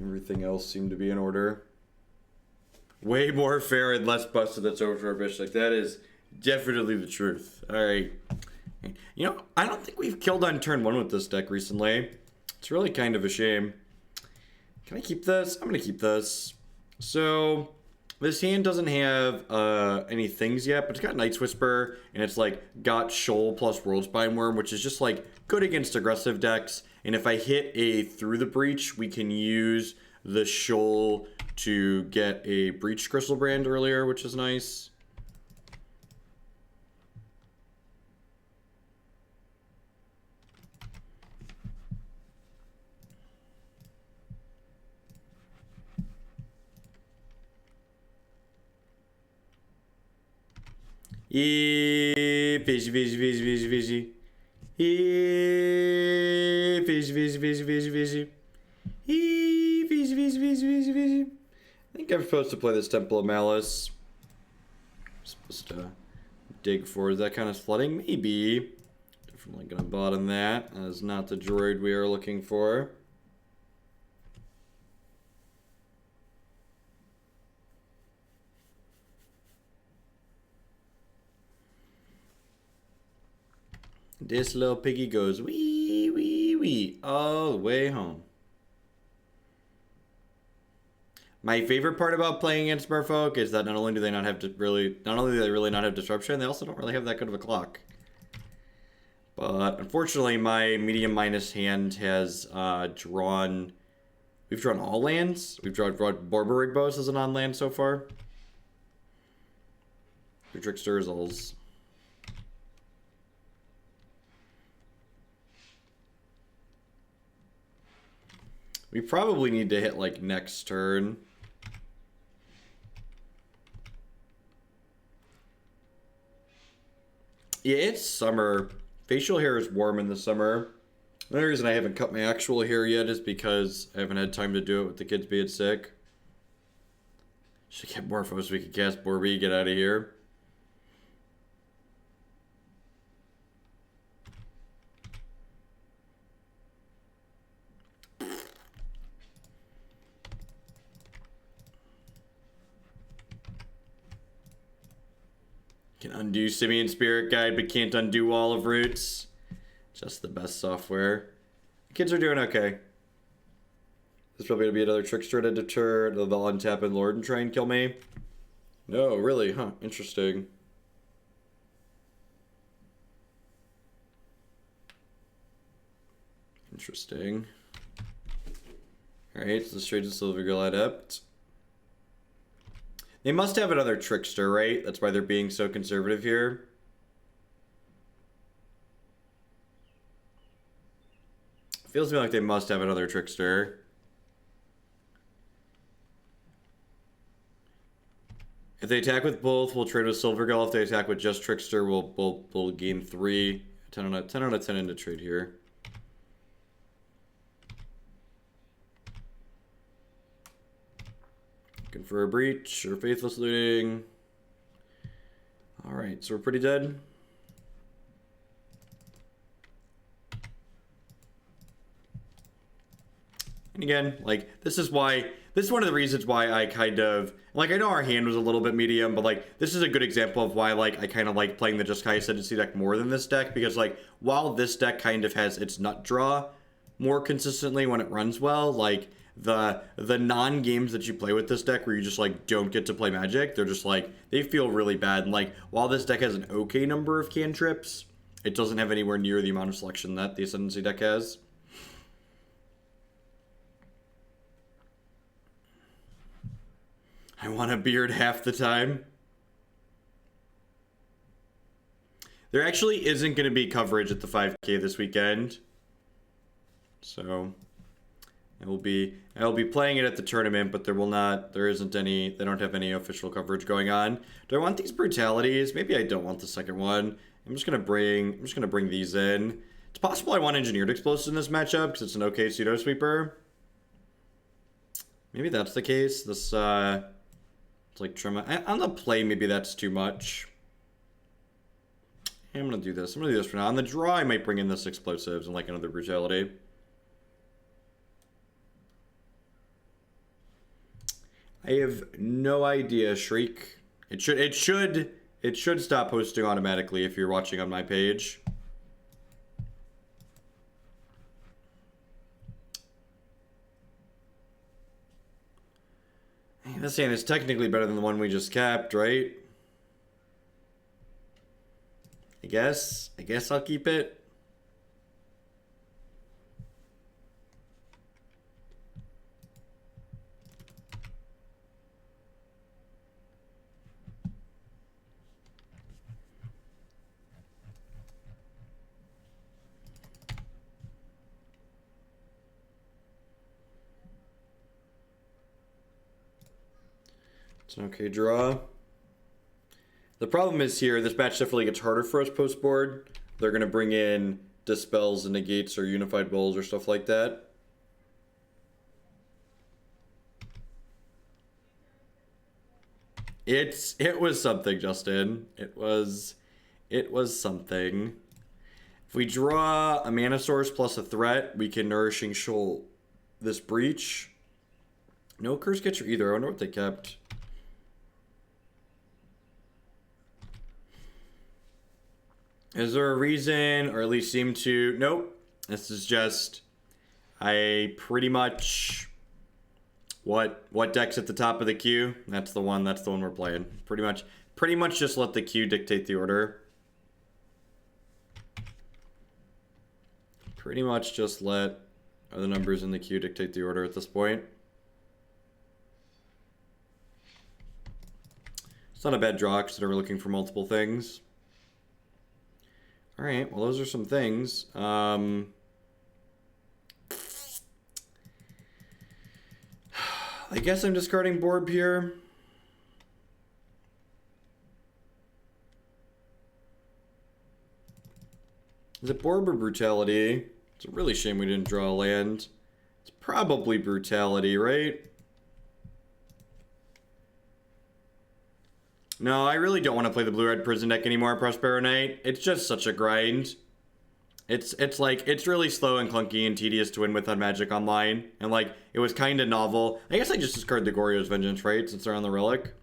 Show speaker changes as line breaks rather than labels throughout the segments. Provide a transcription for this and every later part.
Everything else seemed to be in order. Way more fair and less busted that's over Bish. Like, that is definitely the truth. Alright. You know, I don't think we've killed on turn 1 with this deck recently. It's really kind of a shame. Can I keep this? I'm gonna keep this. So, this hand doesn't have any things yet, but it's got Night's Whisper, and it's like got Shoal plus Worldspine Wurm, which is just like good against aggressive decks. And if I hit a Through the Breach, we can use the Shoal to get a Breach Griselbrand earlier, which is nice. Fishy, fishy, fishy, fishy, fishy. Fishy, fishy, fishy, fishy, fishy. Fishy, fishy, fishy, fishy, fishy. I think I'm supposed to play this Temple of Malice. I'm supposed to dig for that kind of flooding. Maybe. Definitely gonna bottom that. That is not the droid we are looking for. This little piggy goes wee, wee, wee, all the way home. My favorite part about playing against Merfolk is that not only do they not have disruption, they also don't really have that good of a clock. But unfortunately, my medium minus hand has drawn. We've drawn all lands. We've drawn Borborygmos as a non-land so far. Your Tricksters, alls. We probably need to hit like next turn. Yeah, it's summer. Facial hair is warm in the summer. The only reason I haven't cut my actual hair yet is because I haven't had time to do it with the kids being sick. Should get Morphos so we can cast Borby, get out of here. Can undo Simian Spirit Guide, but can't undo Wall of Roots. Just the best software. The kids are doing okay. There's probably going to be another Trickster to deter. They'll untap and Lord and try and kill me. No, really? Huh. Interesting. Interesting. Alright, so straight to Silver Girl Adept. They must have another Trickster, right? That's why they're being so conservative here. Feels to me like they must have another Trickster. If they attack with both, we'll trade with Silvergull. If they attack with just Trickster, we'll gain 3. 10 out of 10 into trade here. Looking for a Breach or Faithless Looting. Alright, so we're pretty dead. And again, like, this is one of the reasons why I kind of, like, I know our hand was a little bit medium, but, like, this is a good example of why, like, I kind of like playing the Just Kai Ascendancy deck more than this deck, because, like, while this deck kind of has its nut draw more consistently when it runs well, like, the non-games that you play with this deck where you just, like, don't get to play Magic, they're just, like, they feel really bad. And, like, while this deck has an okay number of cantrips, it doesn't have anywhere near the amount of selection that the Ascendancy deck has. I want a beard half the time. There actually isn't going to be coverage at the 5K this weekend. So I will be playing it at the tournament, but there isn't any, they don't have any official coverage going on. Do I want these brutalities? Maybe I don't want the second one. I'm just going to bring these in. It's possible I want Engineered Explosives in this matchup because it's an okay pseudo sweeper. Maybe that's the case. This it's like trim. On the play, maybe that's too much. I'm gonna do this. I'm gonna do this for now. On the draw, I might bring in this explosives and like another brutality. I have no idea, Shriek. It should stop posting automatically if you're watching on my page. Hey, this hand is technically better than the one we just capped, right? I guess I'll keep it. It's an okay draw. The problem is here, this match definitely gets harder for us post-board. They're going to bring in Dispels and Negates or Unified Bowls or stuff like that. It was something, Justin. It was something. If we draw a mana source plus a threat, we can Nourishing Shoal this breach. No Curse Catcher either. I wonder what they kept. Is there a reason, or at least seem to? Nope. This is just, I pretty much, what deck's at the top of the queue? That's the one we're playing. Pretty much just let the queue dictate the order. Pretty much just let the numbers in the queue dictate the order at this point. It's not a bad draw considering we're looking for multiple things. All right, well, those are some things. I guess I'm discarding Borb here. Is it Borb or Brutality? It's a really shame we didn't draw a land. It's probably Brutality, right? No, I really don't want to play the blue-red prison deck anymore, Prospero Knight. It's just such a grind. It's like, it's really slow and clunky and tedious to win with on Magic Online. And like, it was kind of novel. I guess I just discarded the Goryo's Vengeance, right? Since they're on the Relic.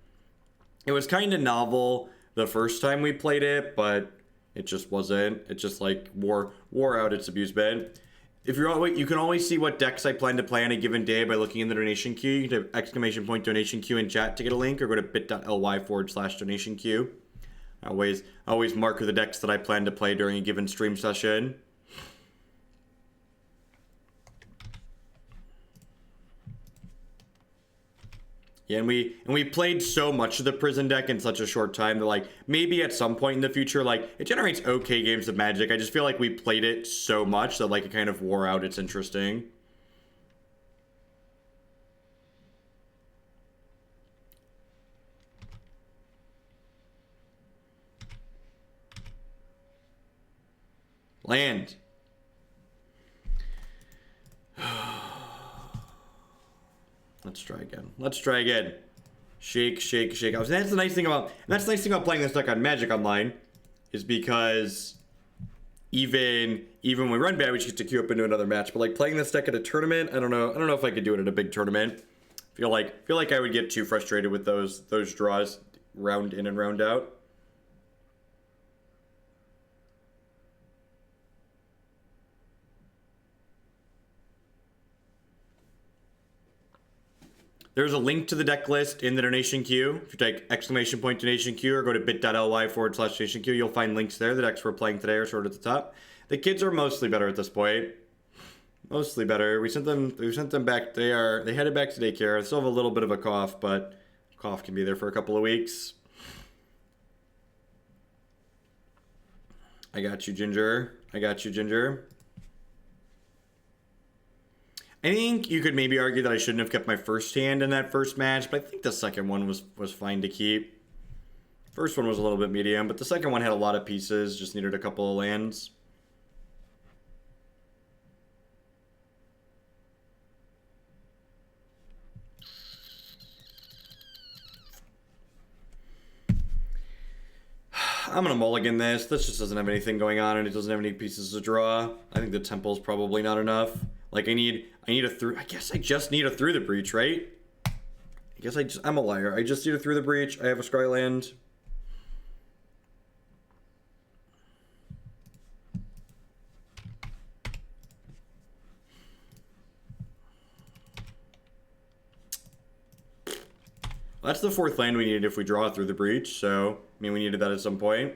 It was kind of novel the first time we played it, but it just wasn't. It just like wore out its abuse bed. If you're, you can always see what decks I plan to play on a given day by looking in the donation queue. You can have exclamation point donation queue in chat to get a link, or go to bit.ly/donation queue. I always mark the decks that I plan to play during a given stream session. Yeah, and we played so much of the prison deck in such a short time that like maybe at some point in the future, like it generates okay games of Magic. I just feel like we played it so much that like it kind of wore out its interesting. Land. Let's try again. Let's try again. Shake, shake, shake. That's the nice thing about playing this deck on Magic Online, is because even when we run bad, we just get to queue up into another match. But like playing this deck at a tournament, I don't know if I could do it at a big tournament. Feel like I would get too frustrated with those draws round in and round out. There's a link to the deck list in the donation queue. If you type exclamation point donation queue or go to bit.ly/donation queue, you'll find links there. The decks we're playing today are sort of at the top. The kids are mostly better at this point. Mostly better. We sent them back. They headed back to daycare. They still have a little bit of a cough, but cough can be there for a couple of weeks. I got you, Ginger. I got you, Ginger. I think you could maybe argue that I shouldn't have kept my first hand in that first match, but I think the second one was fine to keep. First one was a little bit medium, but the second one had a lot of pieces, just needed a couple of lands. I'm gonna mulligan this. This just doesn't have anything going on, and it doesn't have any pieces to draw. I think the Temple's probably not enough. Like I need a through. I guess I just need a through the breach, right? I guess I'm a liar. I just need it through the breach. I have a scry land. That's the 4th land we needed if we draw through the breach, so, I mean, we needed that at some point.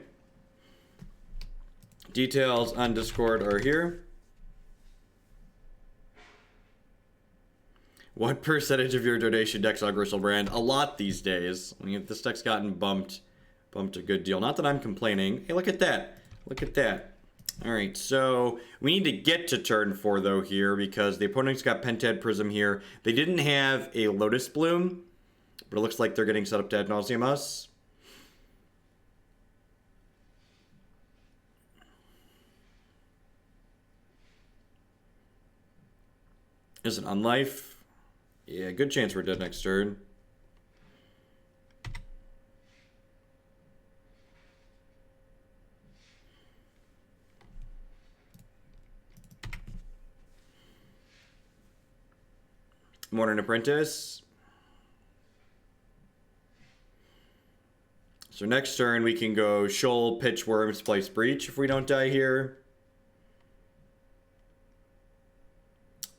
Details on Discord are here. What percentage of your donation decks on Griselbrand? A lot these days. I mean, this deck's gotten bumped a good deal. Not that I'm complaining. Hey, look at that. Look at that. Alright, so we need to get to turn 4, though, here, because the opponent's got Pentad Prism here. They didn't have a Lotus Bloom, but it looks like they're getting set up to Nauseum us. Is it Unlife? Yeah, good chance we're dead next turn. Modern Apprentice. So next turn we can go Shoal, Pitch, Worm, Splice, Breach if we don't die here.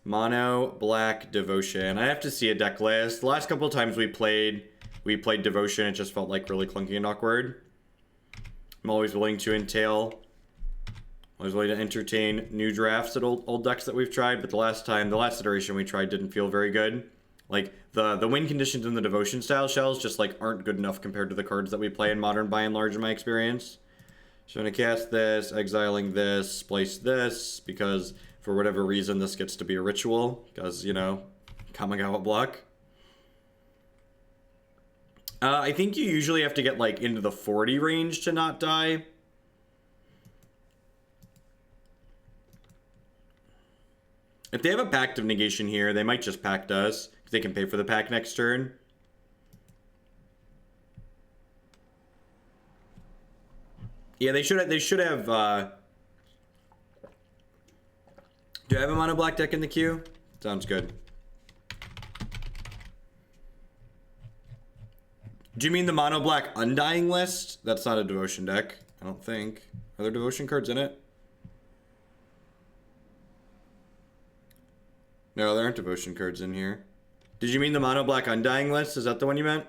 Mono, Black, Devotion. I have to see a deck list. The last couple of times we played Devotion. It just felt like really clunky and awkward. I'm always willing to always willing to entertain new drafts at old decks that we've tried, but the last iteration we tried didn't feel very good. Like, the win conditions in the Devotion style shells just, like, aren't good enough compared to the cards that we play in Modern by and large in my experience. So I'm going to cast this, exiling this, splice this, because for whatever reason this gets to be a ritual, because, you know, Kamigawa block. I think you usually have to get, like, into the 40 range to not die. If they have a Pact of Negation here, they might just Pact us. They can pay for the Pact next turn. Yeah, they should have, do I have a mono black deck in the queue? Sounds good. Do you mean the mono black Undying list? That's not a Devotion deck, I don't think. Are there Devotion cards in it? No, there aren't Devotion cards in here. Did you mean the mono black Undying list? Is that the one you meant?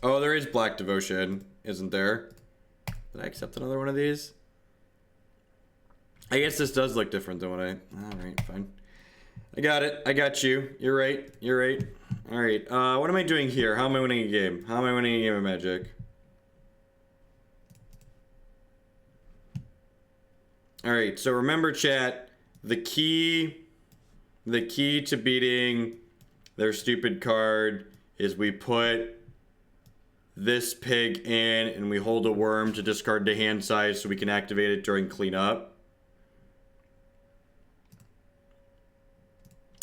Oh, there is Black Devotion, isn't there? Did I accept another one of these? I guess this does look different than what I... Alright, fine. I got it. I got you. You're right. You're right. Alright, what am I doing here? How am I winning a game? How am I winning a game of Magic? Alright, so remember, chat, the key to beating their stupid card is we put this pig in and we hold a worm to discard to hand size so we can activate it during cleanup.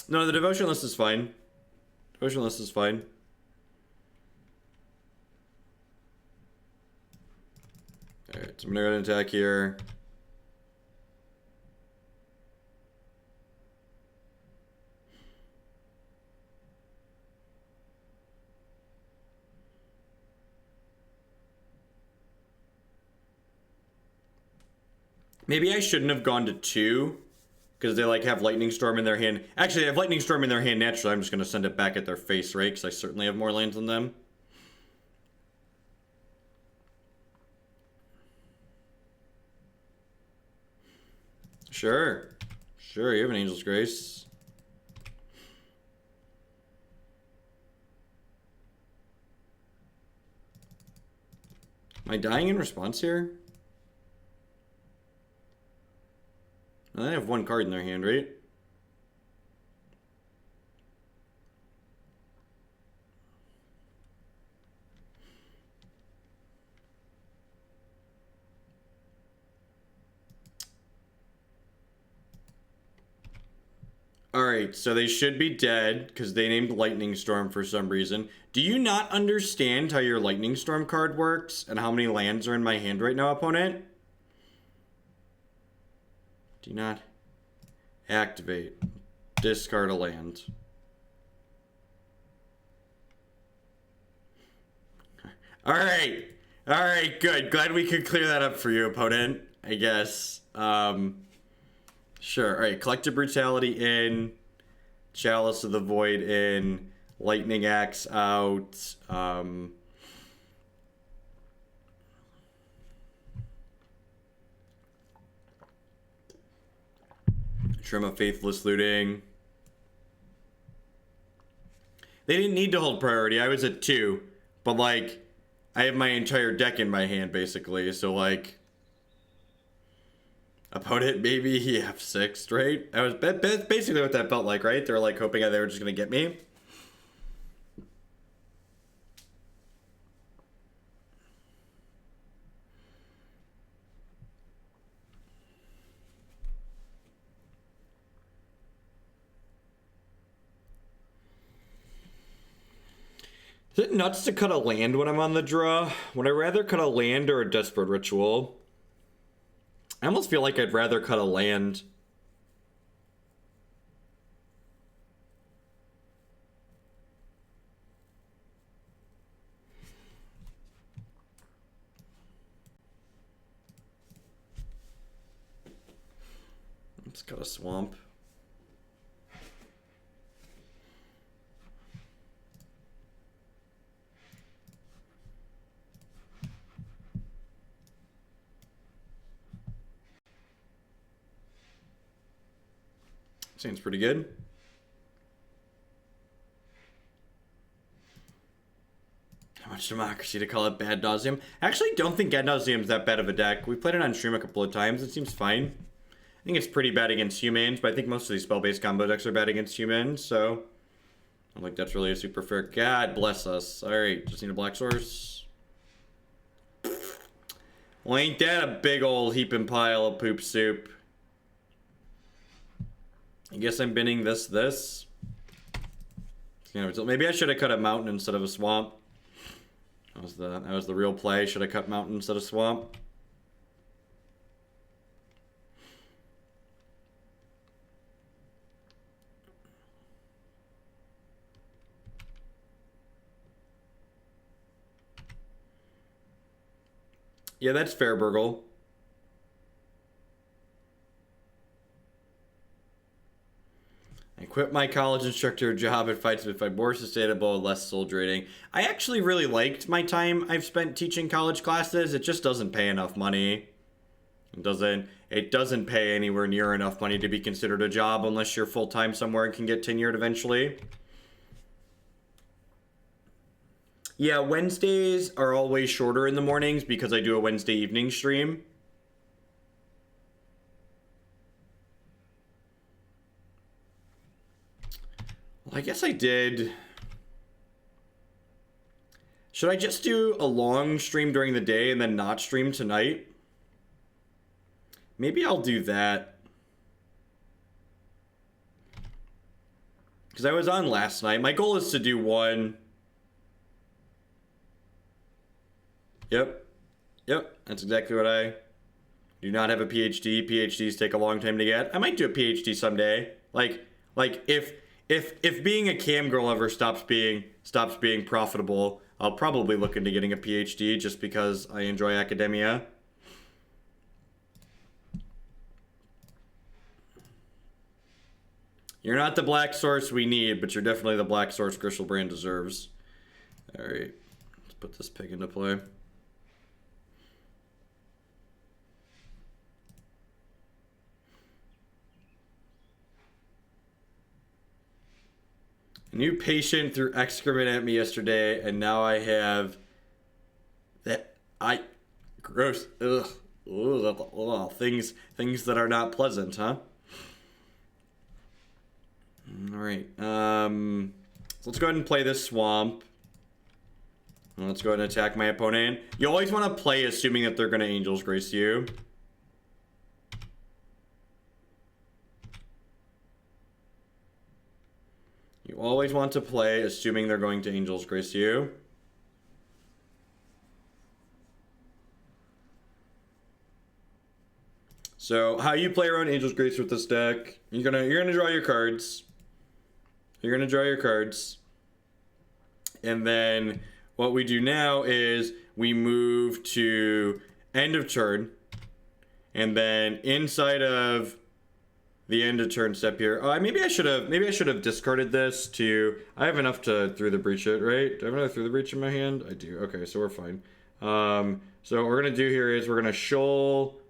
No, the Devotion list is fine. Devotion list is fine. Alright, so I'm gonna go ahead and attack here. Maybe I shouldn't have gone to 2, because they like have Lightning Storm in their hand. Actually, they have Lightning Storm in their hand naturally. I'm just going to send it back at their face, right? Because I certainly have more lands than them. Sure. Sure, you have an Angel's Grace. Am I dying in response here? They have one card in their hand, right? Alright, so they should be dead because they named Lightning Storm for some reason. Do you not understand how your Lightning Storm card works and how many lands are in my hand right now, opponent? Do not activate. Discard a land. Alright. Alright, good. Glad we could clear that up for you, opponent. I guess. Sure. Alright, Collective Brutality in. Chalice of the Void in. Lightning Axe out. Trim of Faithless Looting. They didn't need to hold priority. I was at 2. But, like, I have my entire deck in my hand, basically. So, like, opponent maybe he F6, right? I was basically what that felt like, right? They were, like, hoping they were just going to get me. Is it nuts to cut a land when I'm on the draw? Would I rather cut a land or a Desperate Ritual? I almost feel like I'd rather cut a land. Let's cut a swamp. Seems pretty good. How much democracy to call it bad Nauseum? I actually don't think bad Nauseum is that bad of a deck. We played it on stream a couple of times. It seems fine. I think it's pretty bad against humans, but I think most of these spell-based combo decks are bad against humans, so I don't think that's really a super fair. God bless us. Alright, just need a black source. Well, ain't that a big old heaping pile of poop soup? I guess I'm binning this. You know, maybe I should have cut a mountain instead of a swamp. That was the real play. Should I cut mountain instead of swamp? Yeah, that's fair, Burgle. I quit my college instructor job at Fights with Fight more sustainable and less soul draining. I actually really liked my time I've spent teaching college classes. It just doesn't pay enough money. It doesn't pay anywhere near enough money to be considered a job unless you're full-time somewhere and can get tenured eventually. Yeah, Wednesdays are always shorter in the mornings because I do a Wednesday evening stream. Well, I guess I did. Should I just do a long stream during the day and then not stream tonight? Maybe I'll do that. Because I was on last night. My goal is to do one. Yep. That's exactly what I do. Not have a PhD. PhDs take a long time to get. I might do a PhD someday. Like if being a cam girl ever stops being profitable, I'll probably look into getting a PhD just because I enjoy academia. You're not the black source we need, but you're definitely the black source Grishoalbrand deserves. Alright, let's put this pig into play. New patient threw excrement at me yesterday, and now I have that gross. Ugh. Things that are not pleasant, huh? All right. So let's go ahead and play this swamp. Let's go ahead and attack my opponent. You always want to play assuming that they're going to Angel's Grace you. You always want to play assuming they're going to Angel's Grace you. So how you play around Angel's Grace with this deck? You're gonna draw your cards. You're gonna draw your cards, and then what we do now is we move to end of turn, and then inside of the end of turn step here. Oh, maybe I should have discarded this to. I have enough to through the breach it, right? Do I have enough through the breach in my hand? I do. Okay, so we're fine. So what we're gonna do here is we're gonna shoal,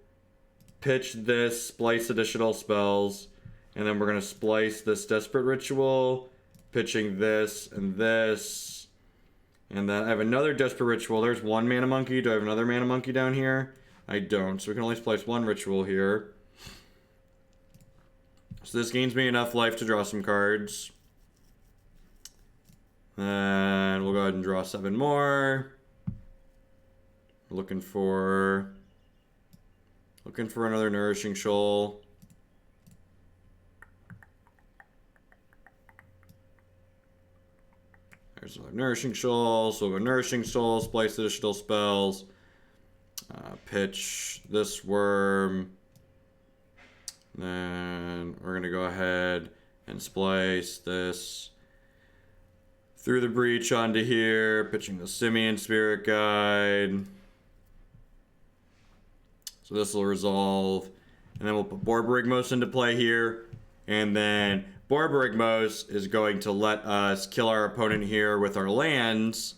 pitch this, splice additional spells, and then we're gonna splice this Desperate Ritual, pitching this and this, and then I have another Desperate Ritual. There's one Mana Monkey. Do I have another Mana Monkey down here? I don't. So we can only splice one ritual here. So this gains me enough life to draw some cards. And we'll go ahead and draw 7 more. Looking for another Nourishing Shoal. There's another Nourishing Shoal. So we'll go Nourishing Shoal, splice additional spells, pitch this worm. Then we're gonna go ahead and splice this through the breach onto here, pitching the Simian Spirit Guide. So this will resolve. And then we'll put Borborygmos into play here. And then Borborygmos is going to let us kill our opponent here with our lands.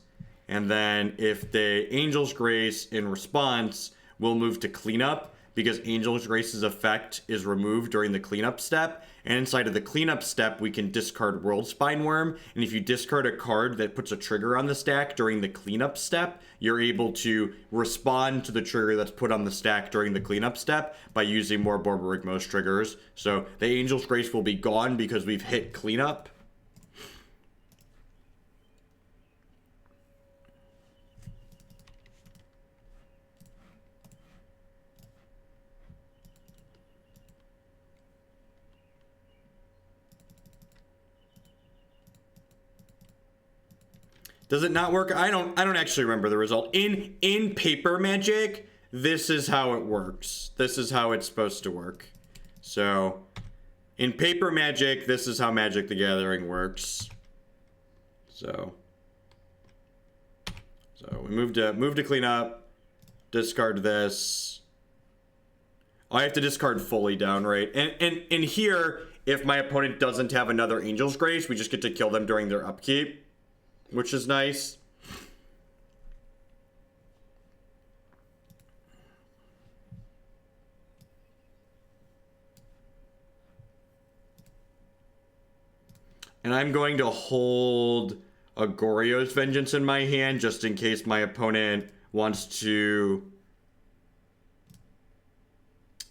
And then if the Angel's Grace in response, we'll move to cleanup, because Angel's Grace's effect is removed during the cleanup step. And inside of the cleanup step, we can discard Worldspine Wurm. And if you discard a card that puts a trigger on the stack during the cleanup step, you're able to respond to the trigger that's put on the stack during the cleanup step by using more Borborygmos triggers. So the Angel's Grace will be gone because we've hit cleanup. Does it not work? I don't actually remember the result. In paper Magic, this is how it works. This is how it's supposed to work. So, in paper Magic, this is how Magic the Gathering works. So we move to clean up, discard this. I have to discard fully down, right? And here, if my opponent doesn't have another Angel's Grace, we just get to kill them during their upkeep, which is nice. And I'm going to hold a Goryo's Vengeance in my hand just in case my opponent wants to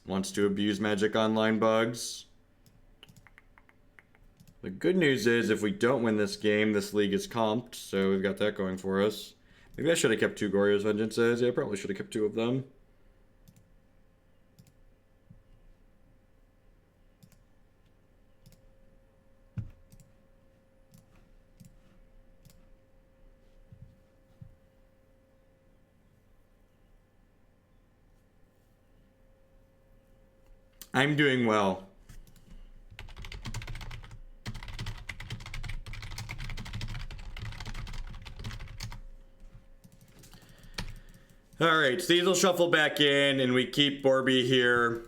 abuse Magic Online bugs. The good news is, if we don't win this game, this league is comped, so we've got that going for us. Maybe I should have kept 2 Goryo's Vengeances. Yeah, I probably should have kept 2 of them. I'm doing well. Alright, so these will shuffle back in, and we keep Borby here.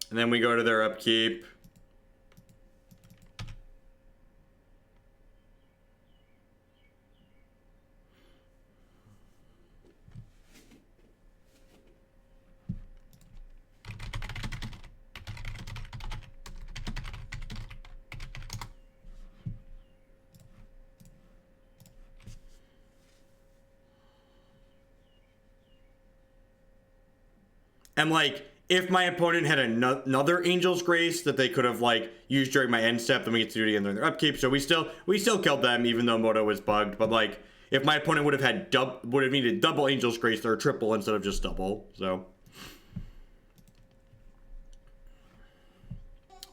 And then we go to their upkeep. And, like, if my opponent had another Angel's Grace that they could have, like, used during my end step, then we get to do it again during their upkeep. So we still killed them, even though Moto was bugged. But, like, if my opponent would have needed double Angel's Grace, or triple instead of just double. So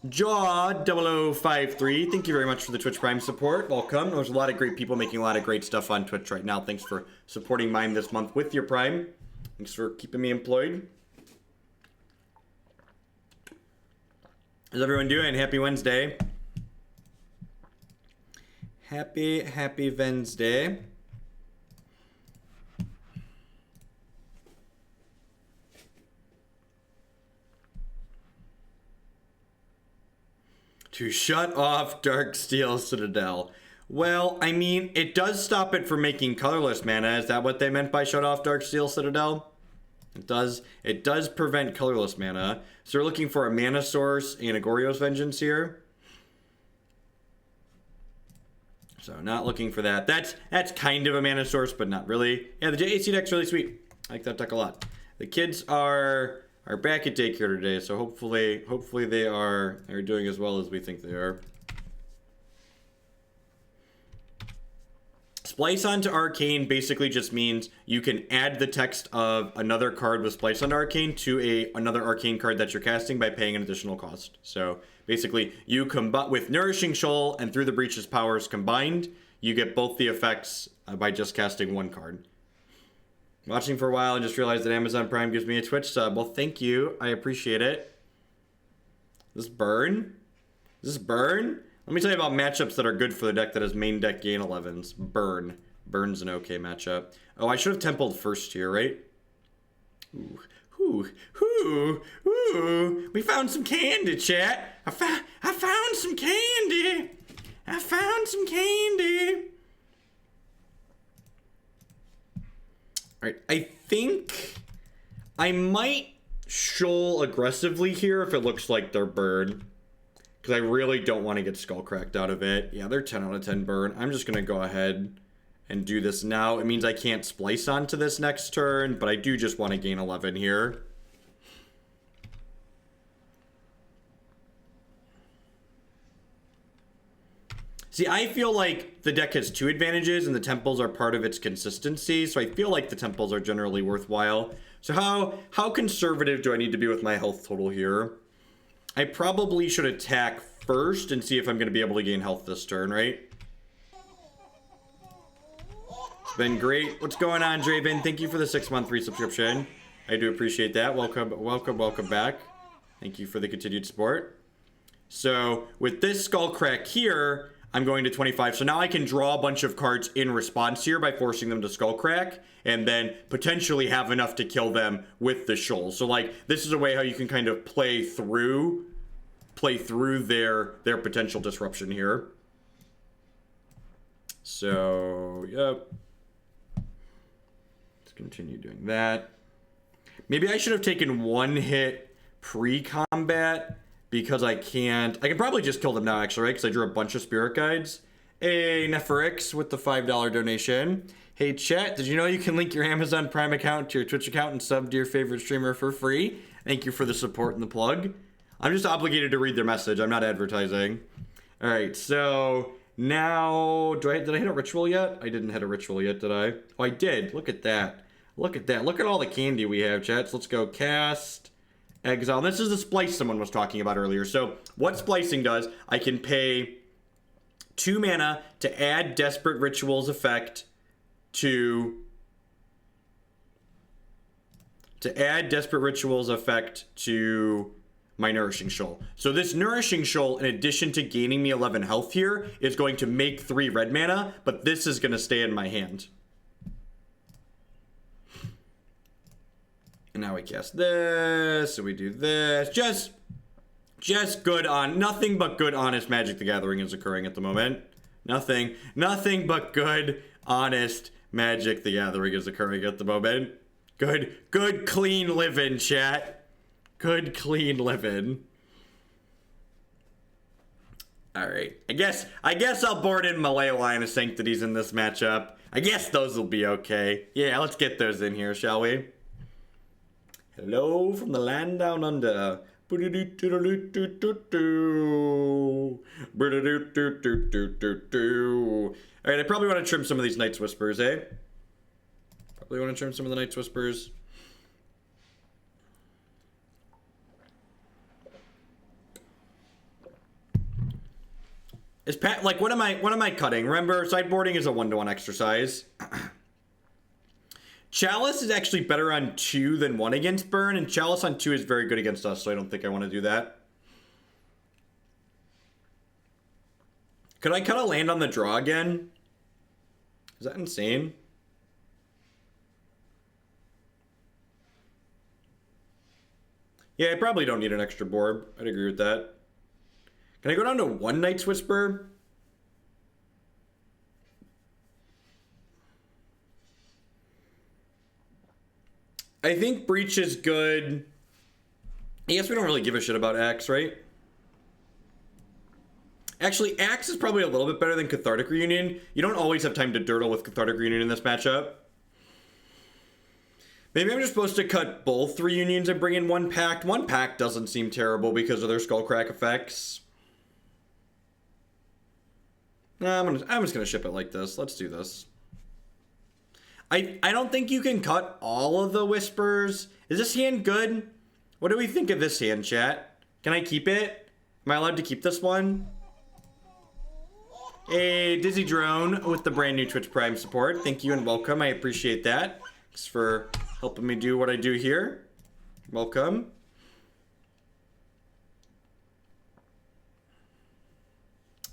Jaw0053, thank you very much for the Twitch Prime support. Welcome. There's a lot of great people making a lot of great stuff on Twitch right now. Thanks for supporting mine this month with your Prime. Thanks for keeping me employed. How's everyone doing? Happy Wednesday. Happy Wednesday. To shut off Darksteel Citadel. Well, I mean, it does stop it from making colorless mana. Is that what they meant by shut off Darksteel Citadel? It does prevent colorless mana. So we're looking for a mana source and a Goryo's Vengeance here. So not looking for that. That's kind of a mana source, but not really. Yeah, the JAC deck's really sweet. I like that deck a lot. The kids are back at daycare today, so hopefully they are doing as well as we think they are. Splice onto Arcane basically just means you can add the text of another card with Splice onto Arcane to another Arcane card that you're casting by paying an additional cost. So basically, you combine with Nourishing Shoal and Through the Breach's powers combined, you get both the effects by just casting one card. Watching for a while and just realized that Amazon Prime gives me a Twitch sub. Well, thank you. I appreciate it. This burn? Is this burn? Let me tell you about matchups that are good for the deck that has main deck gain 11s. Burn. Burn's an okay matchup. Oh, I should have templed first here, right? Ooh. We found some candy, chat. I found some candy. I found some candy. Alright, I think I might shoal aggressively here if it looks like they're burn. Because I really don't want to get skull cracked out of it. Yeah, they're 10 out of 10 burn. I'm just going to go ahead and do this now. It means I can't splice onto this next turn, but I do just want to gain 11 here. See, I feel like the deck has two advantages, and the temples are part of its consistency, so I feel like the temples are generally worthwhile. So how conservative do I need to be with my health total here? I probably should attack first and see if I'm going to be able to gain health this turn, right? It's been great. What's going on, Draven? Thank you for the 6-month resubscription. I do appreciate that. Welcome back. Thank you for the continued support. So with this skull crack here, I'm going to 25. So now I can draw a bunch of cards in response here by forcing them to skull crack, and then potentially have enough to kill them with the shoal. So like, this is a way how you can kind of play through their potential disruption here. So, yep. Let's continue doing that. Maybe I should have taken one hit pre-combat, because I can probably just kill them now, actually, right? Because I drew a bunch of Spirit Guides. Hey, Neferix with the $5 donation. Hey, chat, did you know you can link your Amazon Prime account to your Twitch account and sub to your favorite streamer for free? Thank you for the support and the plug. I'm just obligated to read their message. I'm not advertising. All right, so now, did I hit a ritual yet? I didn't hit a ritual yet, did I? Oh, I did. Look at that. Look at that. Look at all the candy we have, chat. So let's go cast... Exile. This is the splice someone was talking about earlier. So what splicing does, I can pay 2 mana to add Desperate Ritual's effect to my Nourishing Shoal. So this Nourishing Shoal, in addition to gaining me 11 health here, is going to make 3 red mana, but this is going to stay in my hand. And now we cast this, and we do this. Just good on, nothing but good honest Magic the Gathering is occurring at the moment. Nothing but good honest Magic the Gathering is occurring at the moment. Good clean living, chat. Good clean living. Alright, I guess I'll board in my Leyline of Sanctities in this matchup. I guess those will be okay. Yeah, let's get those in here, shall we? Hello from the land down under. Alright, I probably want to trim some of these Night's Whispers, eh? Probably want to trim some of the Night's Whispers. Is Pat like what am I cutting? Remember, sideboarding is a 1-to-1 exercise. Chalice is actually better on 2 than 1 against burn, and Chalice on 2 is very good against us, so I don't think I want to do that. Could I cut a land on the draw again? Is that insane? Yeah, I probably don't need an extra Borb. I'd agree with that. Can I go down to 1 Night's Whisper? I think Breach is good. I guess we don't really give a shit about Axe, right? Actually, Axe is probably a little bit better than Cathartic Reunion. You don't always have time to dirtle with Cathartic Reunion in this matchup. Maybe I'm just supposed to cut both Reunions and bring in 1 Pact. 1 Pact doesn't seem terrible because of their Skullcrack effects. Nah, I'm just gonna ship it like this. Let's do this. I don't think you can cut all of the Whispers. Is this hand good? What do we think of this hand, chat? Can I keep it? Am I allowed to keep this one? Hey, Dizzy Drone with the brand new Twitch Prime support. Thank you and welcome. I appreciate that. Thanks for helping me do what I do here. Welcome.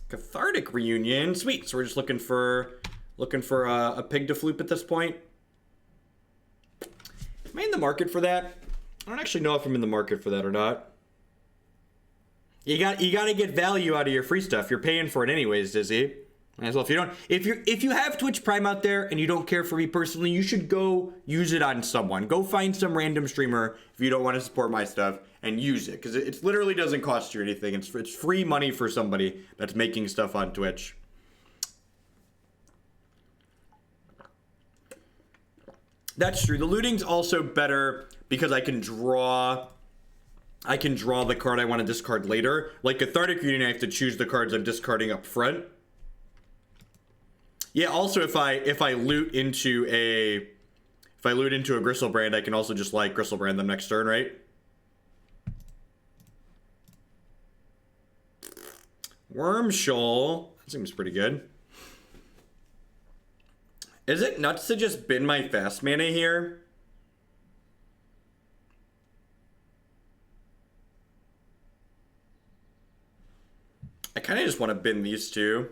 Cathartic Reunion. Sweet. So we're just looking for a pig to floop at this point. Am I in the market for that? I don't actually know if I'm in the market for that or not. You got to get value out of your free stuff. You're paying for it anyways, Dizzy. Might as well. If you have Twitch Prime out there and you don't care for me personally, you should go use it on someone. Go find some random streamer if you don't want to support my stuff and use it, because it literally doesn't cost you anything. It's free money for somebody that's making stuff on Twitch. That's true. The looting's also better because I can draw the card I want to discard later. Like Cathartic Reunion, I have to choose the cards I'm discarding up front. Yeah, also if I loot into a Griselbrand, I can also just like Griselbrand them next turn, right? Worm Shoal. That seems pretty good. Is it nuts to just bin my fast mana here? I kind of just want to bin these two.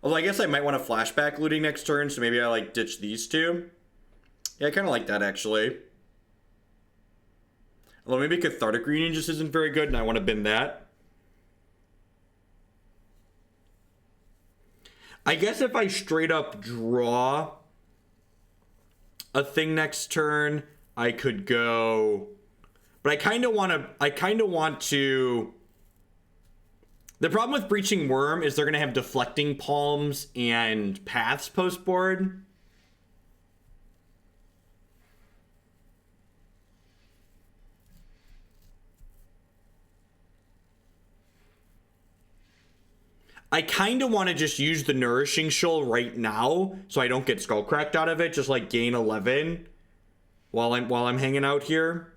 Although I guess I might want to flashback looting next turn, so maybe I like ditch these two. Yeah, I kind of like that actually. Although maybe Cathartic Reunion just isn't very good and I want to bin that. I guess if I straight up draw a thing next turn, I could go, but I kind of want to. The problem with Breaching Wurm is they're going to have Deflecting Palms and Paths post board. I kind of want to just use the Nourishing Shoal right now so I don't get Skullcracked out of it, just like gain 11 while I'm hanging out here.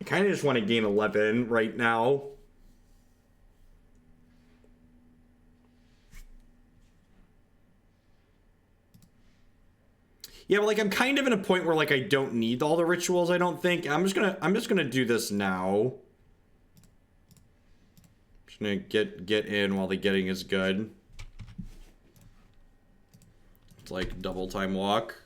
I kind of just want to gain 11 right now. Yeah, but like I'm kind of in a point where like I don't need all the rituals, I don't think. I'm just gonna do this now. Just gonna get in while the getting is good. It's like double time walk.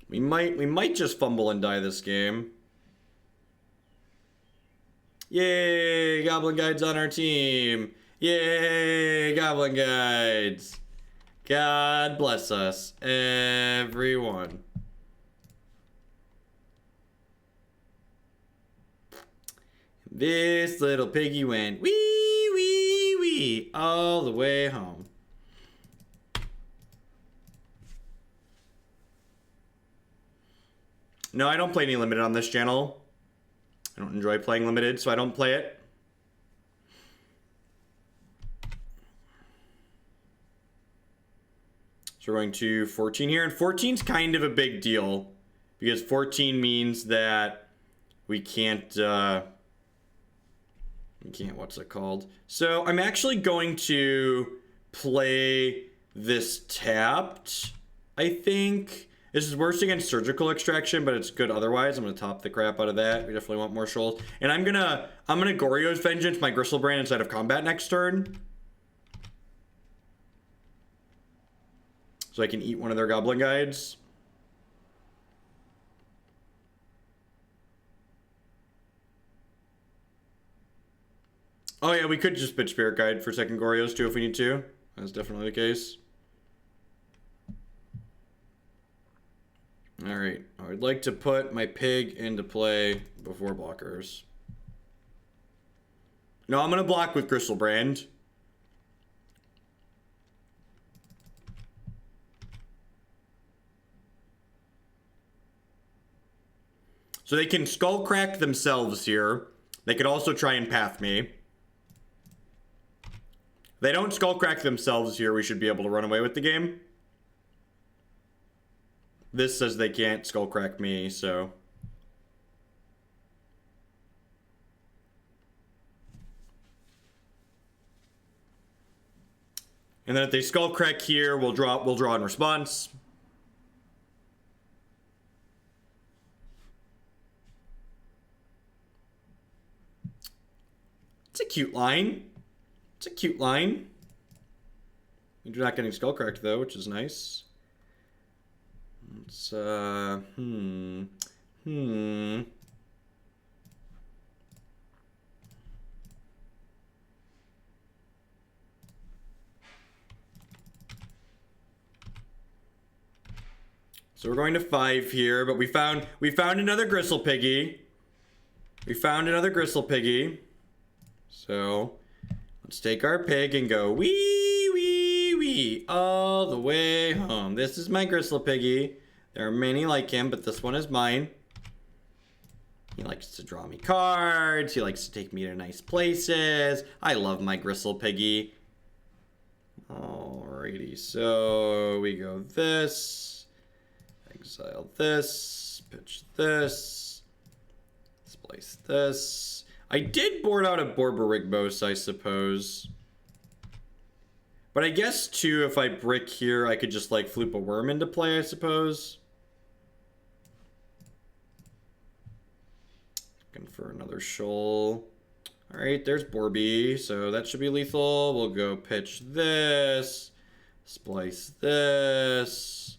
We might just fumble and die this game. Yay, Goblin Guides on our team. Yay, Goblin Guides. God bless us, everyone. This little piggy went wee, wee, wee all the way home. No, I don't play any limited on this channel. I don't enjoy playing limited, so I don't play it. So we're going to 14 here, and 14's kind of a big deal because 14 means that we can't, what's it called? So I'm actually going to play this tapped, I think. This is worse against Surgical Extraction, but it's good otherwise. I'm gonna top the crap out of that. We definitely want more shoals. And I'm gonna Goryo's Vengeance my Griselbrand inside of combat next turn. So I can eat one of their Goblin Guides. Oh yeah, we could just pitch Spirit Guide for second Goryos too if we need to. That's definitely the case. Alright, I would like to put my pig into play before blockers. No, I'm going to block with Griselbrand. So they can Skullcrack themselves here. They could also try and path me. If they don't Skullcrack themselves here, we should be able to run away with the game. This says they can't Skullcrack me, so... And then if they Skullcrack here, we'll draw in response. It's a cute line. It's a cute line. You're not getting Skullcracked though, which is nice. It's So we're going to 5 here, but we found another Gristle Piggy. We found another Gristle Piggy. So let's take our pig and go wee wee wee all the way home. This is my Gristle Piggy. There are many like him, but this one is mine. He likes to draw me cards. He likes to take me to nice places. I love my Gristle Piggy. Alrighty, so we go this. Exile this. Pitch this. Splice this. I did board out a Borborygmos, I suppose. But I guess, too, if I brick here, I could just, like, floop a worm into play, I suppose. Looking for another shoal. Alright, there's Borby, so that should be lethal. We'll go pitch this. Splice this.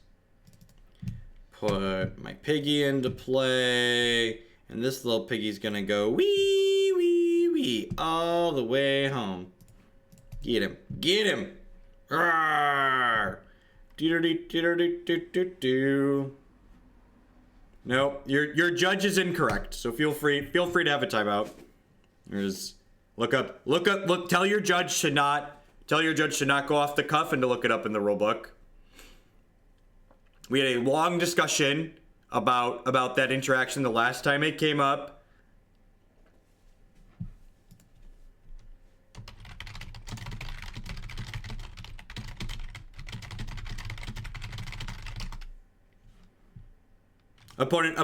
Put my piggy into play. And this little piggy's gonna go wee, wee, wee all the way home. Get him. Get him. Roar. Nope, your judge is incorrect. So feel free to have a timeout. There's tell your judge to not go off the cuff and to look it up in the rulebook. We had a long discussion about that interaction the last time it came up. Opponent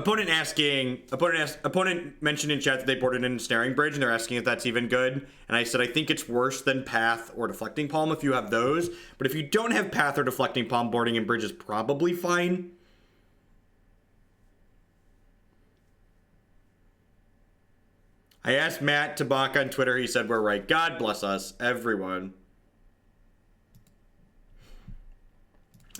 mentioned in chat that they boarded in Snaring Bridge, and they're asking if that's even good. And I said I think it's worse than Path or Deflecting Palm if you have those. But if you don't have Path or Deflecting Palm, boarding in Bridge is probably fine. I asked Matt Tabak on Twitter. He said we're right. God bless us, everyone.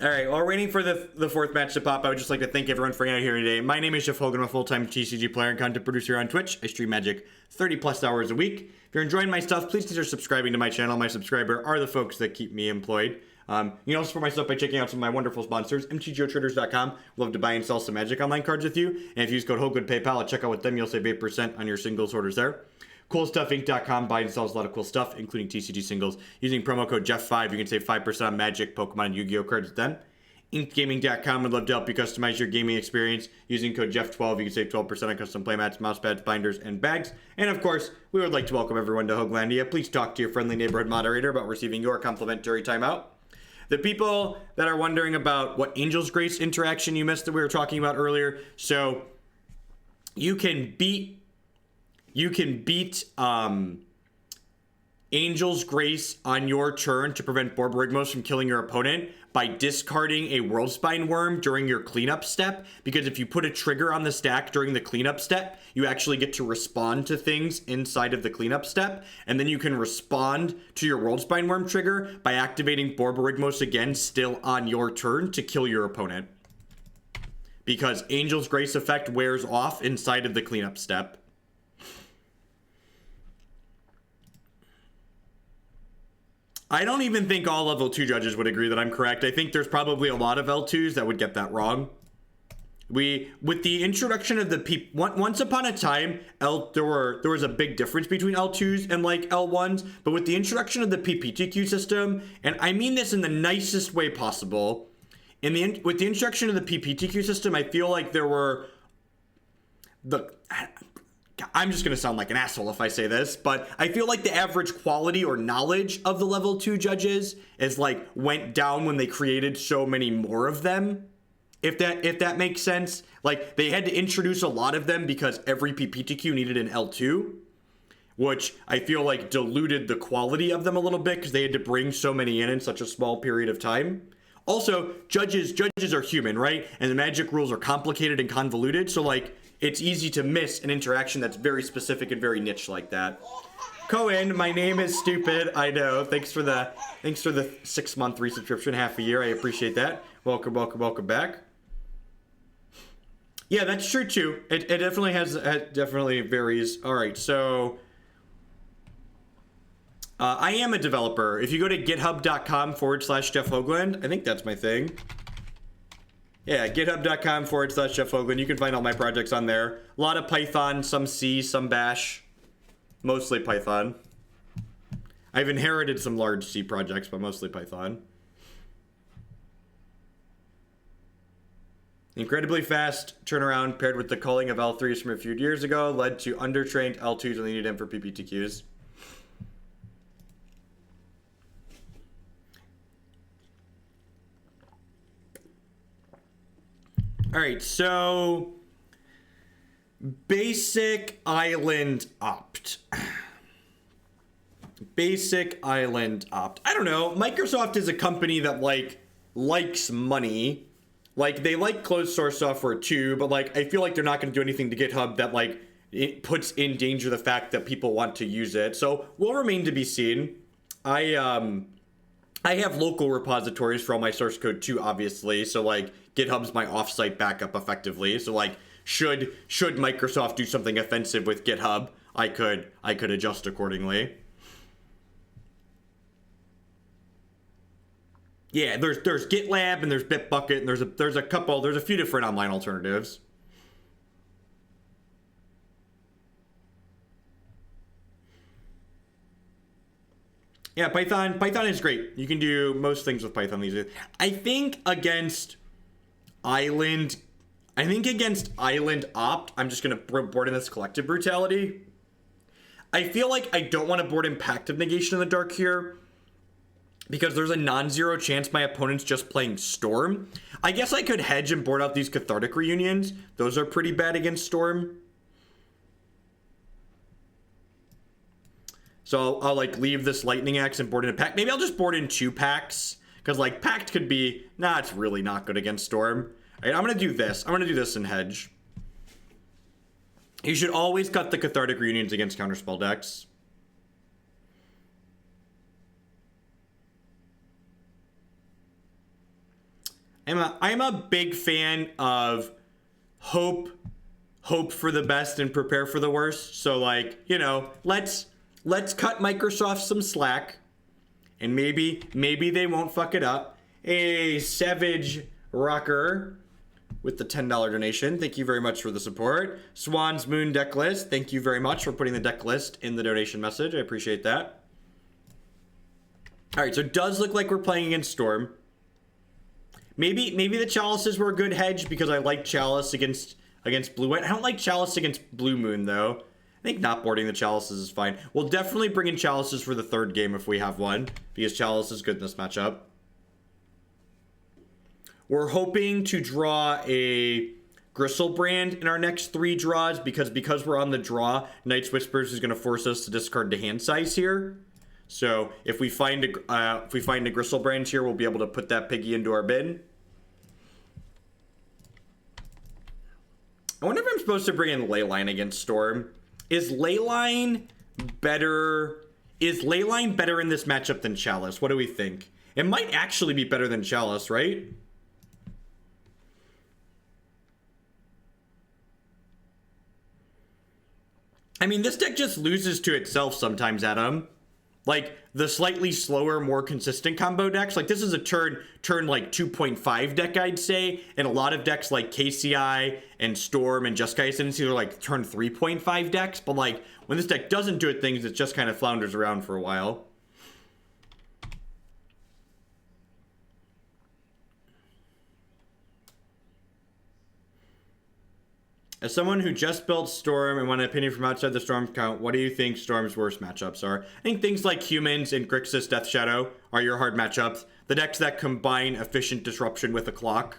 All right, while we're waiting for the fourth match to pop, I would just like to thank everyone for hanging out here today. My name is Jeff Hogan. I'm a full-time TCG player and content producer on Twitch. I stream Magic 30+ hours a week. If you're enjoying my stuff, please consider subscribing to my channel. My subscriber are the folks that keep me employed. You can also support my stuff by checking out some of my wonderful sponsors, mtgotraders.com. Love to buy and sell some Magic Online cards with you. And if you use code HOGAN PayPal at checkout with them, you'll save 8% on your singles orders there. CoolStuffInc.com buys and sells a lot of cool stuff, including TCG singles. Using promo code Jeff5, you can save 5% on Magic, Pokemon, and Yu-Gi-Oh cards with them. InkGaming.com would love to help you customize your gaming experience. Using code Jeff12, you can save 12% on custom playmats, mousepads, binders, and bags. And of course, we would like to welcome everyone to Hoaglandia. Please talk to your friendly neighborhood moderator about receiving your complimentary timeout. The people that are wondering about what Angel's Grace interaction you missed that we were talking about earlier, so you can beat Angel's Grace on your turn to prevent Borborygmos from killing your opponent by discarding a Worldspine Wurm during your cleanup step, because if you put a trigger on the stack during the cleanup step, you actually get to respond to things inside of the cleanup step, and then you can respond to your Worldspine Wurm trigger by activating Borborygmos again still on your turn to kill your opponent. Because Angel's Grace effect wears off inside of the cleanup step. I don't even think all level 2 judges would agree that I'm correct. I think there's probably a lot of L2s that would get that wrong. With the introduction of the once upon a time, there was a big difference between L2s and like L1s, but with the introduction of the PPTQ system, and I mean this in the nicest way possible, with the introduction of the PPTQ system, I feel like there were I'm just going to sound like an asshole if I say this, but I feel like the average quality or knowledge of the level 2 judges is like went down when they created so many more of them. If that makes sense. Like they had to introduce a lot of them because every PPTQ needed an L2, which I feel like diluted the quality of them a little bit because they had to bring so many in such a small period of time. Also, judges are human, right? And the magic rules are complicated and convoluted, so like it's easy to miss an interaction that's very specific and very niche like that. Cohen, my name is stupid. I know. Thanks for the 6-month resubscription, half a year. I appreciate that. Welcome back. Yeah, that's true too. It definitely it definitely varies. All right, so I am a developer. If you go to github.com/Jeff Hoagland, I think that's my thing. Yeah, github.com/Jeff Hoagland. You can find all my projects on there. A lot of Python, some C, some Bash. Mostly Python. I've inherited some large C projects, but mostly Python. Incredibly fast turnaround paired with the culling of L3s from a few years ago led to undertrained L2s when they needed them for PPTQs. All right, so basic island opt. Basic island opt. I don't know. Microsoft is a company that likes money. Like they like closed source software too, but like I feel like they're not going to do anything to GitHub that like it puts in danger the fact that people want to use it. So will remain to be seen. I have local repositories for all my source code too, obviously. So like GitHub's my offsite backup effectively. So like should Microsoft do something offensive with GitHub, I could adjust accordingly. Yeah, there's GitLab and there's Bitbucket and there's a few different online alternatives. Yeah, Python is great. You can do most things with Python these days. I think against Island opt, I'm just gonna board in this Collective Brutality. I feel like I don't want to board in Pact of Negation in the dark here, because there's a non-zero chance my opponent's just playing Storm. I guess I could hedge and board out these Cathartic Reunions. Those are pretty bad against Storm. So I'll like leave this Lightning Axe and board in a Pact. Maybe I'll just board in 2 Pacts, because like Pact could be, it's really not good against Storm. All right, I'm gonna do this. I'm gonna do this in hedge. You should always cut the Cathartic Reunions against counterspell decks. I'm a big fan of hope for the best and prepare for the worst. So like, let's cut Microsoft some slack, and maybe they won't fuck it up. A Savage Rocker with the $10 donation. Thank you very much for the support. Swan's Moon deck list. Thank you very much for putting the deck list in the donation message. I appreciate that. All right, so it does look like we're playing against Storm. Maybe the Chalices were a good hedge because I like Chalice against Blue-White. I don't like Chalice against Blue Moon, though. I think not boarding the Chalices is fine. We'll definitely bring in Chalices for the 3rd game if we have one, because Chalice is good in this matchup. We're hoping to draw a Griselbrand in our next 3 draws, because we're on the draw, Night's Whispers is going to force us to discard the hand size here. So if we find a Griselbrand here, we'll be able to put that piggy into our bin. I wonder if I'm supposed to bring in Leyline against Storm. Is Leyline better? Is Leyline better in this matchup than Chalice? What do we think? It might actually be better than Chalice, right? I mean, this deck just loses to itself sometimes, Adam. Like, the slightly slower, more consistent combo decks. Like, this is a turn like 2.5 deck, I'd say. And a lot of decks like KCI and Storm and Jeskai Ascendancy are like turn 3.5 decks. But, like, when this deck doesn't do it things, it just kind of flounders around for a while. As someone who just built Storm and want an opinion from outside the Storm count, what do you think Storm's worst matchups are? I think things like Humans and Grixis Death Shadow are your hard matchups. The decks that combine efficient disruption with a clock.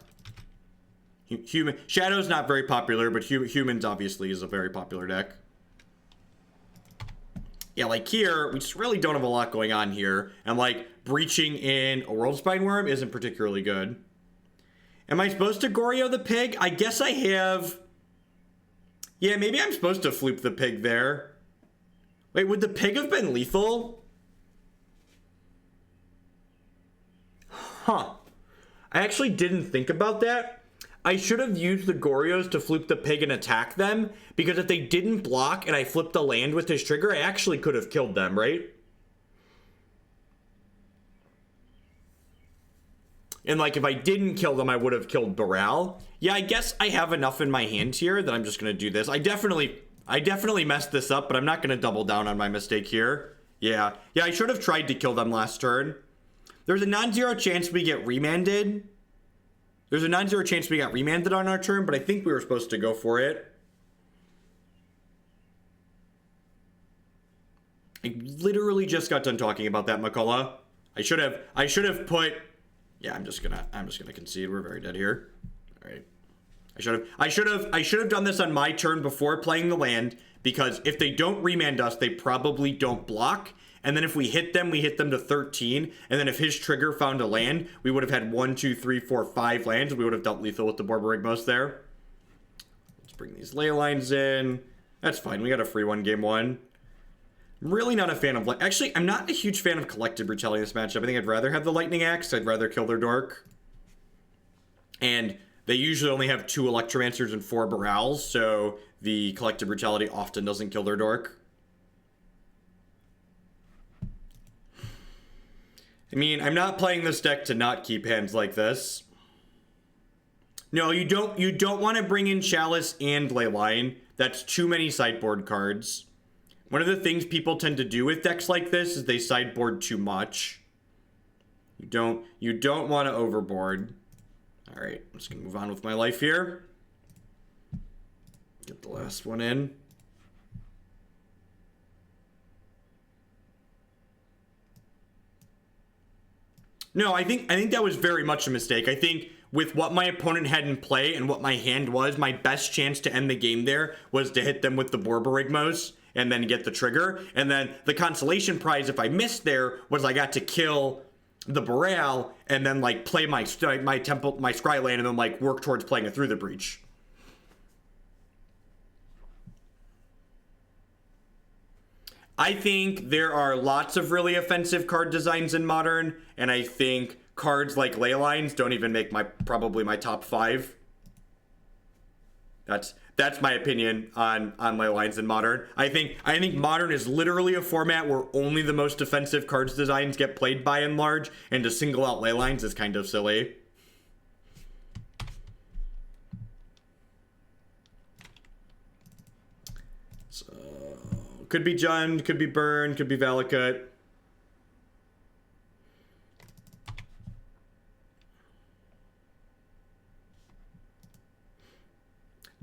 Shadow's not very popular, but Humans obviously is a very popular deck. Yeah, like here, we just really don't have a lot going on here. And like, breaching in a Worldspine Wurm isn't particularly good. Am I supposed to Goryo the pig? I guess I have... Yeah, maybe I'm supposed to floop the pig there. Wait, would the pig have been lethal? Huh. I actually didn't think about that. I should have used the Goryos to floop the pig and attack them, because if they didn't block and I flipped a land with his trigger, I actually could have killed them, right? And like, if I didn't kill them, I would have killed Baral. Yeah, I guess I have enough in my hand here that I'm just going to do this. I definitely messed this up, but I'm not going to double down on my mistake here. Yeah, I should have tried to kill them last turn. There's a non-zero chance we get remanded. There's a non-zero chance we got remanded on our turn, but I think we were supposed to go for it. I literally just got done talking about that, McCullough. I should have put... Yeah, I'm just gonna concede. We're very dead here. All right. I should have done this on my turn before playing the land, because if they don't remand us, they probably don't block. And then if we hit them to 13. And then if his trigger found a land, we would have had 1, 2, 3, 4, 5 lands. We would have dealt lethal with the Borborygmos there. Let's bring these ley lines in. That's fine. We got a free one game one. I'm really not a fan of... Actually, I'm not a huge fan of Collective Brutality in this matchup. I think I'd rather have the Lightning Axe. I'd rather kill their Dork. And they usually only have 2 Electromancers and 4 Barals, so the Collective Brutality often doesn't kill their Dork. I mean, I'm not playing this deck to not keep hands like this. No, you don't want to bring in Chalice and Leyline. That's too many sideboard cards. One of the things people tend to do with decks like this is they sideboard too much. You don't want to overboard. All right, I'm just gonna move on with my life here. Get the last one in. No, I think that was very much a mistake. I think with what my opponent had in play and what my hand was, my best chance to end the game there was to hit them with the Borborygmos and then get the trigger. And then the consolation prize, if I missed there, was I got to kill the Baral and then like play my temple, my scry land, and then like work towards playing it through the breach. I think there are lots of really offensive card designs in Modern, and I think cards like Leylines don't even make probably my top 5. That's my opinion on Leylines in Modern. I think Modern is literally a format where only the most offensive cards designs get played by and large, and to single out Leylines is kind of silly. So, could be Jund, could be Burn, could be Valakut.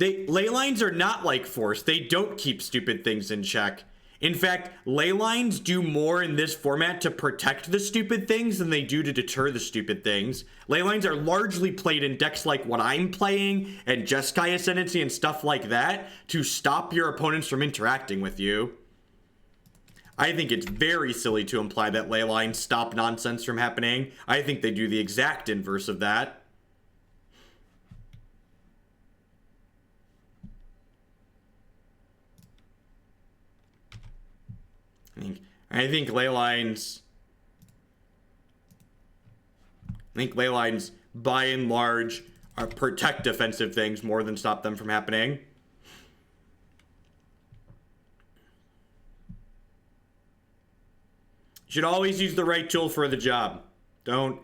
Leylines are not like Force. They don't keep stupid things in check. In fact, Leylines do more in this format to protect the stupid things than they do to deter the stupid things. Leylines are largely played in decks like what I'm playing and Jeskai Ascendancy and stuff like that to stop your opponents from interacting with you. I think it's very silly to imply that Leylines stop nonsense from happening. I think they do the exact inverse of that. I think Leylines, by and large, are protect defensive things more than stop them from happening. You should always use the right tool for the job. Don't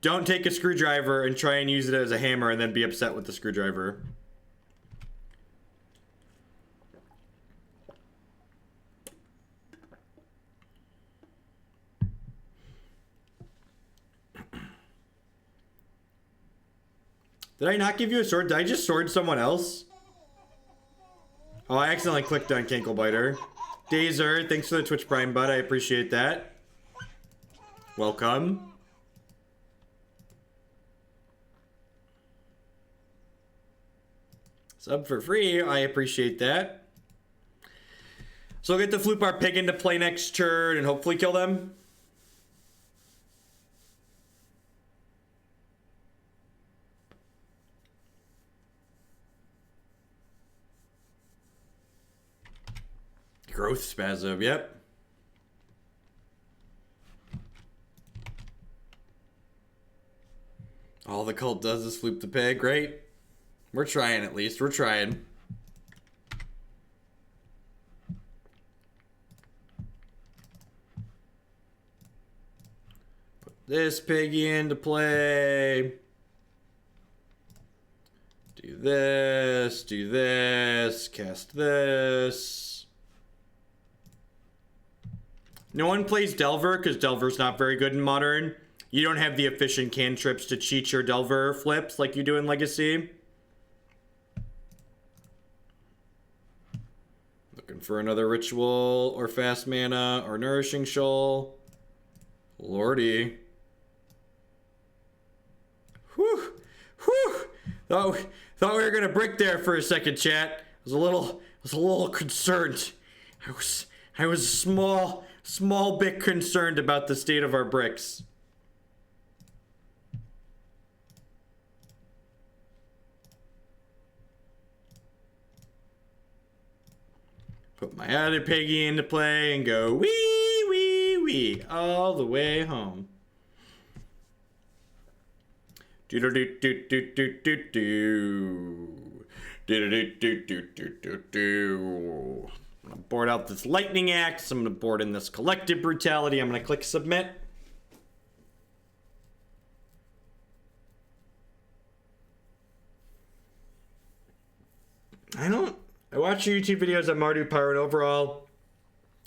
take a screwdriver and try and use it as a hammer and then be upset with the screwdriver. Did I not give you a sword? Did I just sword someone else? Oh, I accidentally clicked on Canklebiter. Dazer, thanks for the Twitch Prime, bud. I appreciate that. Welcome. Sub for free. I appreciate that. So we'll get the Floopar Pig into play next turn and hopefully kill them. Growth spasm, yep. All the cult does is floop the pig, great. We're trying at least, we're trying. Put this piggy into play. Do this, cast this. No one plays Delver because Delver's not very good in Modern. You don't have the efficient cantrips to cheat your Delver flips like you do in Legacy. Looking for another Ritual or Fast Mana or Nourishing Shoal. Lordy. Whew. Whew. Thought we were gonna brick there for a second, chat. I was a little concerned. I was small bit concerned about the state of our bricks. Put my other piggy into play and go wee wee wee all the way home. Do do do do do do do do do do do do do do. I'm gonna board out this Lightning Axe. I'm gonna board in this Collective Brutality. I'm gonna click Submit. I watched your YouTube videos on Mardu Power, and overall,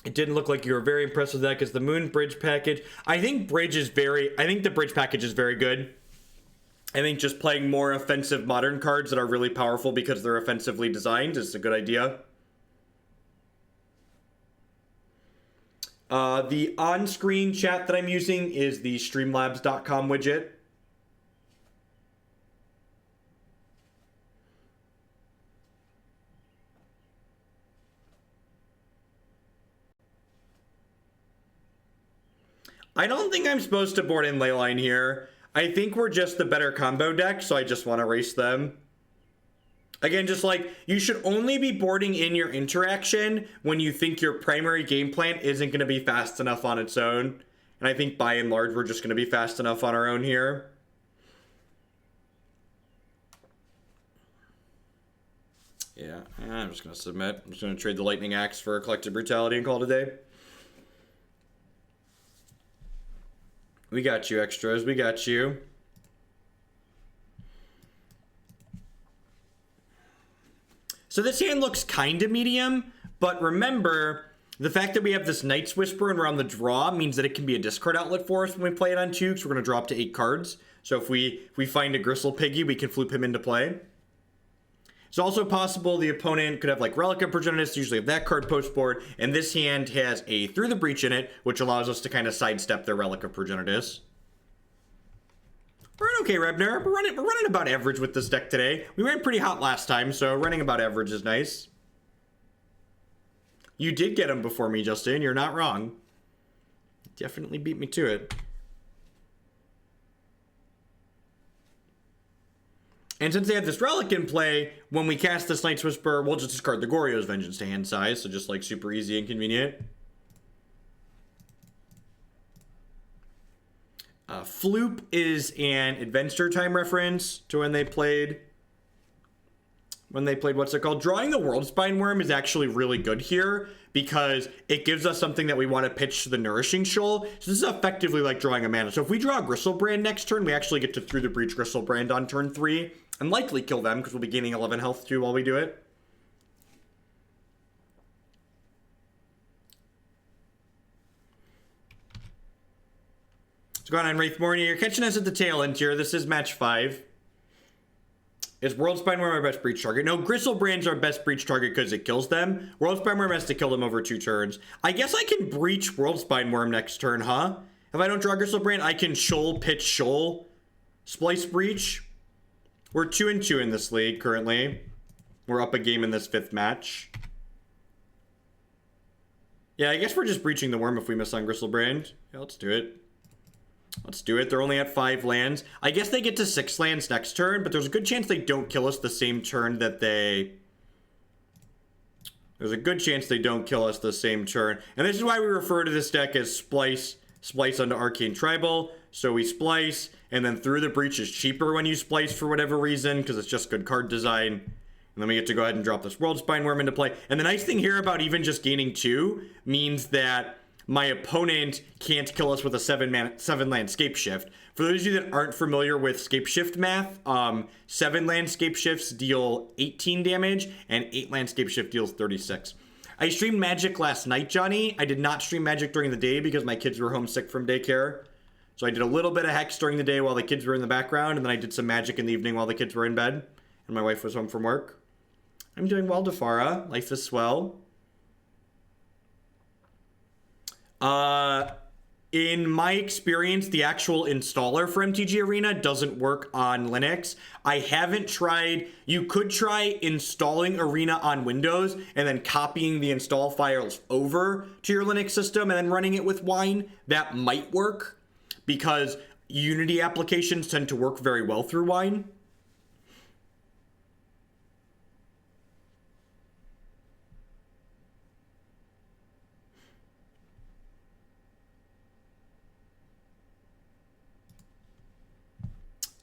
it didn't look like you were very impressed with that because the Moon Bridge package. I think the Bridge package is very good. I think just playing more offensive Modern cards that are really powerful because they're offensively designed is a good idea. The on-screen chat that I'm using is the streamlabs.com widget. I don't think I'm supposed to board in Leyline here. I think we're just the better combo deck, so I just want to race them. Again, just like, you should only be boarding in your interaction when you think your primary game plan isn't going to be fast enough on its own. And I think by and large, we're just going to be fast enough on our own here. Yeah, I'm just going to submit. I'm just going to trade the Lightning Axe for a Collective Brutality and call it a day. We got you, extras. We got you. So this hand looks kind of medium, but remember, the fact that we have this Night's Whisper and we're on the draw means that it can be a discard outlet for us when we play it on 2, because we're going to draw up to 8 cards. So if we find a Gristle Piggy, we can floop him into play. It's also possible the opponent could have like Relic of Progenitus, usually have that card post board, and this hand has a Through the Breach in it, which allows us to kind of sidestep their Relic of Progenitus. We're okay, Rebner. We're running about average with this deck today. We ran pretty hot last time, so running about average is nice. You did get him before me, Justin. You're not wrong. Definitely beat me to it. And since they have this relic in play, when we cast this Night's Whisper, we'll just discard the Goryo's Vengeance to hand size. So just like super easy and convenient. Floop is an Adventure Time reference to when they played what's it called? Drawing the Worldspine Wurm is actually really good here because it gives us something that we want to pitch to the Nourishing Shoal. So this is effectively like drawing a mana. So if we draw Griselbrand next turn, we actually get to Through the Breach Griselbrand on turn 3 and likely kill them because we'll be gaining 11 health too while we do it. What's going on, Wraithborn? You're catching us at the tail end here. This is match 5. Is Worldspine Wurm our best breach target? No, Griselbrand's our best breach target because it kills them. Worldspine Wurm has to kill them over 2 turns. I guess I can breach Worldspine Wurm next turn, huh? If I don't draw Griselbrand, I can Shoal, pitch Shoal, Splice Breach. We're 2-2 in this league currently. We're up a game in this 5th match. Yeah, I guess we're just breaching the Worm if we miss on Griselbrand. Yeah, let's do it. Let's do it. They're only at 5 lands. I guess they get to 6 lands next turn, but there's a good chance they don't kill us the same turn that they... There's a good chance they don't kill us the same turn. And this is why we refer to this deck as Splice onto Arcane Tribal. So we Splice, and then Through the Breach is cheaper when you Splice for whatever reason, because it's just good card design. And then we get to go ahead and drop this Worldspine Wurm into play. And the nice thing here about even just gaining 2 means that my opponent can't kill us with a 7-land Scapeshift. For those of you that aren't familiar with Scapeshift math, 7-land Scapeshifts deal 18 damage, and 8-land Scapeshift deals 36. I streamed Magic last night, Johnny. I did not stream Magic during the day because my kids were homesick from daycare. So I did a little bit of Hex during the day while the kids were in the background, and then I did some Magic in the evening while the kids were in bed, and my wife was home from work. I'm doing well, Defara. Life is swell. In my experience, the actual installer for MTG Arena doesn't work on Linux. I haven't tried. You could try installing Arena on Windows and then copying the install files over to your Linux system and then running it with Wine. That might work because Unity applications tend to work very well through Wine.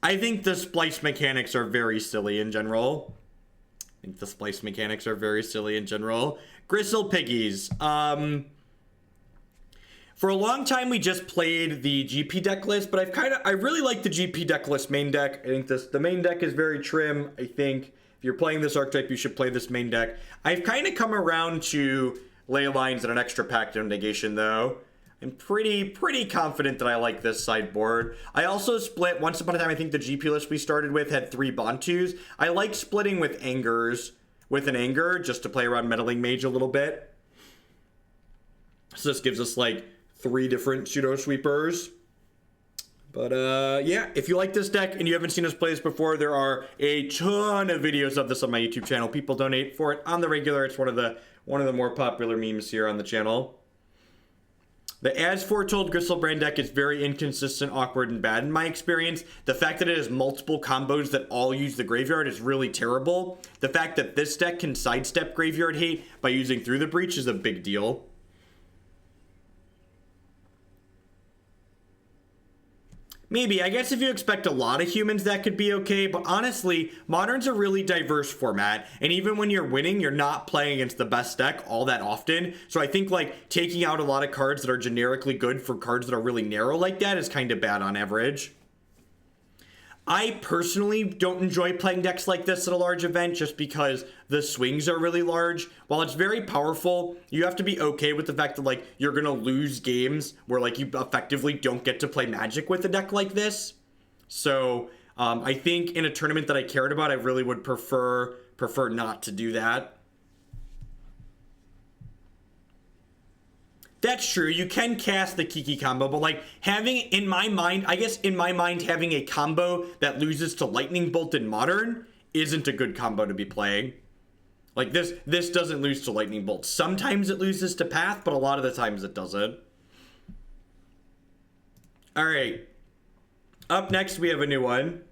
I think the splice mechanics are very silly in general. Gristle Piggies. For a long time, we just played the GP deck list, but I really like the GP deck list main deck. I think the main deck is very trim. I think if you're playing this archetype, you should play this main deck. I've kind of come around to Leylines and an extra Pact of Negation, though. I'm pretty confident that I like this sideboard. I also split, once upon a time, I think the GP list we started with had 3 Bontus. I like splitting with an Anger, just to play around Meddling Mage a little bit. So this gives us like 3 different pseudo sweepers. But yeah, if you like this deck and you haven't seen us play this before, there are a ton of videos of this on my YouTube channel. People donate for it on the regular. It's one of the more popular memes here on the channel. The As Foretold Griselbrand deck is very inconsistent, awkward, and bad in my experience. The fact that it has multiple combos that all use the graveyard is really terrible. The fact that this deck can sidestep graveyard hate by using Through the Breach is a big deal. Maybe. I guess if you expect a lot of humans, that could be okay. But honestly, Modern's a really diverse format. And even when you're winning, you're not playing against the best deck all that often. So I think like taking out a lot of cards that are generically good for cards that are really narrow like that is kind of bad on average. I personally don't enjoy playing decks like this at a large event just because the swings are really large. While it's very powerful, you have to be okay with the fact that like you're gonna lose games where like you effectively don't get to play Magic with a deck like this. So I think in a tournament that I cared about, I really would prefer not to do that. That's true. You can cast the Kiki combo, but like having, in my mind, having a combo that loses to Lightning Bolt in Modern isn't a good combo to be playing. Like, this doesn't lose to Lightning Bolt. Sometimes it loses to Path, but a lot of the times it doesn't. Alright. Up next, we have a new one.